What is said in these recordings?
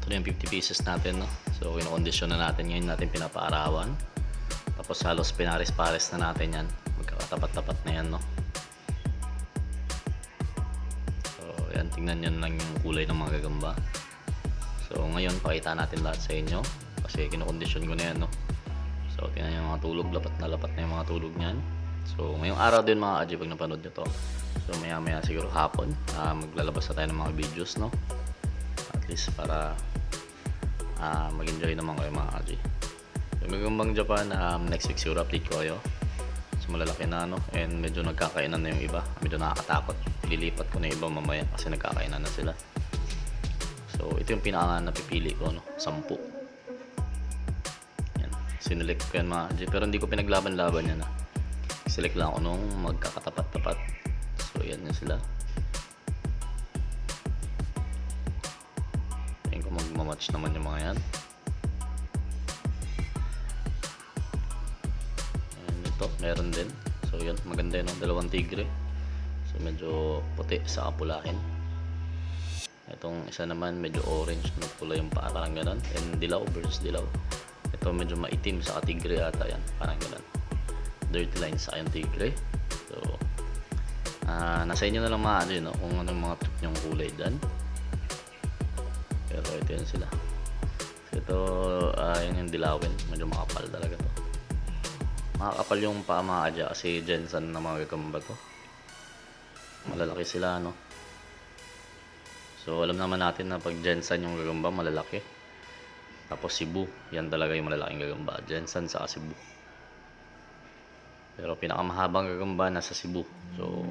Ito na yung 50 pieces natin, no? So kinokondisyon na natin, ngayon natin pinapaarawan. Tapos halos pinares-pares na natin yan, magkakatapat-tapat na yan, no? So yan, tingnan nyo lang yung kulay ng mga gagamba. So ngayon pakita natin lahat sa inyo kasi kinokondisyon ko na yan, no? So tingnan nyo yung mga tulog, lapat na yung mga tulog nyan. So ngayong araw din mga KaG, pag napanood nyo to, so maya maya siguro hapon maglalabas na tayo ng mga videos, no? At least para mag-enjoy naman kayo mga KaG. So Gagambang Japan, next week siguro update ko kayo. So malalaki na, no? And medyo nagkakainan na yung iba, medyo nakakatakot. Ililipat ko na yung iba mamaya kasi nagkakainan na sila. So ito yung pinaka napipili ko, no? 10. Yan, sinelect ko yan mga KaG, pero hindi ko pinaglaban-laban yan, select lang ako nung magkakatapat-tapat. So yan na sila. Tingin ko magmamatch naman yung mga yan. And ito, meron din. So yan, maganda yun, dalawang tigre. So medyo puti sa pulahin. Itong isa naman medyo orange, pula yung paa, parang ganun. And dilaw versus dilaw. Ito medyo maitim sa tigre ata yan, parang ganun. Dirty lines sa kayong tigre. So nasa inyo na lang mga KaG, no? Kung anong mga trip nyong kulay dyan. Pero ito yun sila. So ito yun yung dilawin, medyo makapal talaga to. Makakapal yung paa mga KaG kasi Gensan na mga Gagamba to. Malalaki sila, no? So alam naman natin na pag Gensan yung Gagamba malalaki. Tapos Cebu, yan talaga yung malalaking Gagamba, Gensan sa Cebu. Pero pinakamahabang Gagamba nasa Cebu. So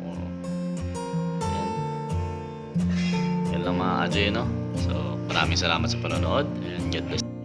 yan lang mga KaG, no? So maraming salamat sa panonood and God bless.